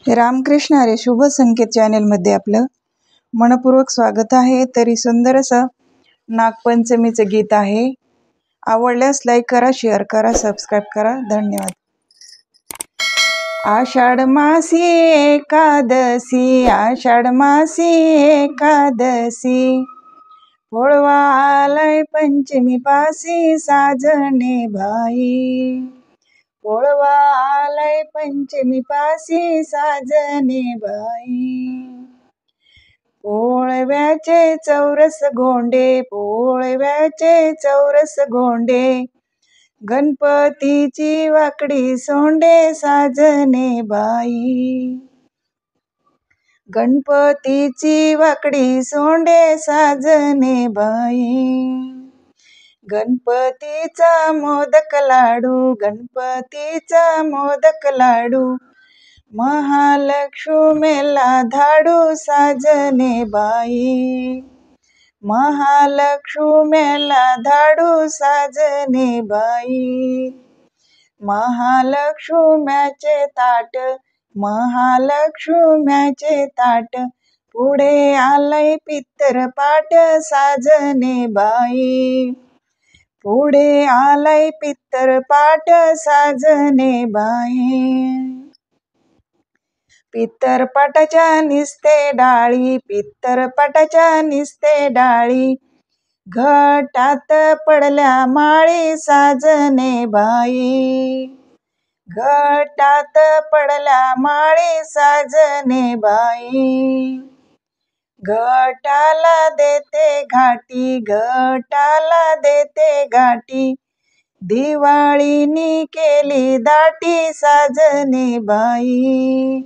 रामकृष्ण हरी शुभ संकेत चॅनेलमध्ये आपलं मनपूर्वक स्वागत आहे। तरी सुंदर असं नागपंचमीचं गीत आहे। आवडल्यास लाईक करा, शेअर करा, सबस्क्राईब करा। धन्यवाद। आषाढ मासी एकादशी, आषाढ मासी एकादशी, पोळवा आलाय पंचमी पासी साजणे भाई, पोळवा आलाय पंचमी पासी साजणे बाई, पोळव्याचे चौरस गोंडे, पोळव्याचे चौरस गोंडे, गणपतीची वाकडी सोंडे साजणे बाई, गणपतीची वाकडी सोंडे साजणे बाई, गणपतीचा मोदक लाडू, गणपतीचा मोदक लाडू, महालक्ष्मीला धाडू साजणे बाई, महालक्ष्मीला धाडू साजणे बाई, महालक्ष्म्याचे ताट, महालक्ष्म्याचे ताट, पुढे आलंय पित्तर पाट साजणे बाई, पुढे आलंय पित्तर पाट साजणे बाई, पित्तर पाटाच्या निस्ते डाळी, पित्तर पाटाच्या निस्ते डाळी, घटात पडल्या माळी साजणे बाई, घटात पडल्या माळी साजणे बाई, घटाला देते घाटी, घटाला देते घाटी, दिवाळीनी केली दाटी साजणे बाई,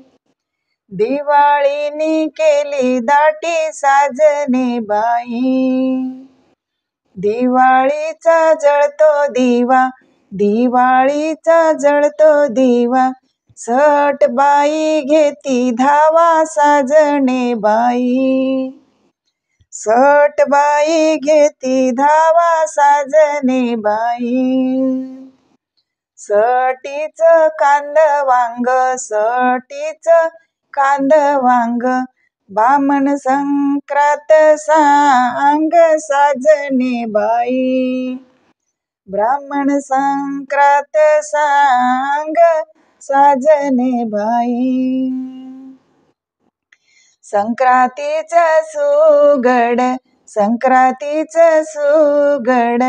दिवाळीनी केली दाटी साजणे बाई, दिवाळीचा जळतो दिवा, दिवाळीचा जळतो दिवा, सटबाई घेती धावा साजणे बाई, सटबाई घेती धावा साजणे बाई, सटीच कांद वांग, सटीच कांद वांग, बामण संक्रांत सांग साजणे बाई, ब्राह्मण संक्रांत सांग साजणे बाई, संक्रांतीचं सुगड, संक्रांतीचं सुगड,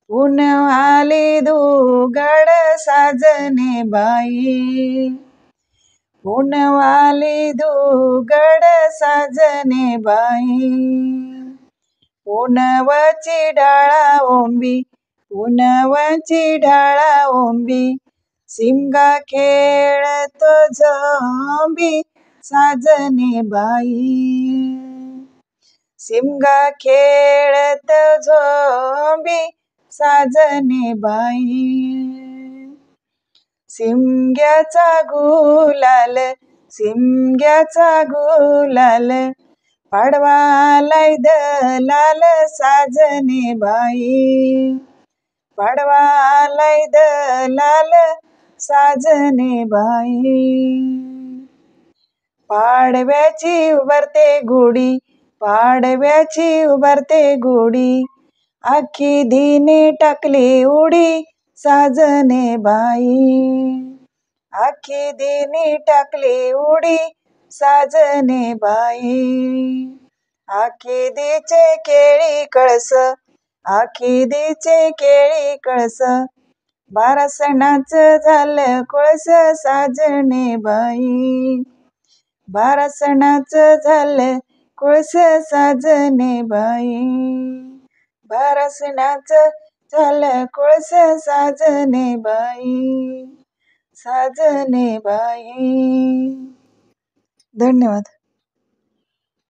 पुनव आली दुगड साजणे बाई, पुनव आली दुगड साजणे बाई, पुनवची डाळा ओंबी, पुनवची डाळा ओंबी, सिमगा खेळतो झोंबी साजणे बाई, सिमगा खेळत झोंबी साजणे बाई, सिमग्याचा गुलाल, सिमग्याचा गुलाल, पाडवा आलाय दलाल साजणे बाई, पाडवा आलाय दलाल साजणे बाई, पाडव्याची उभारते गुढी, पाडव्याची उभारते गुढी, आखी धीने टाकली उडी साजणे बाई, आखी धीने टाकली उडी साजणे बाई, आखी दीचे केळी कळस, आखी दीचे केळी कळस, 12 सणाचं झालं कोळस साजणे बाई, 12 सणाचं झालं कोळस साजणे बाई, 12 सणाचं झालं कोळस साजणे बाई, साजणे बाई। धन्यवाद।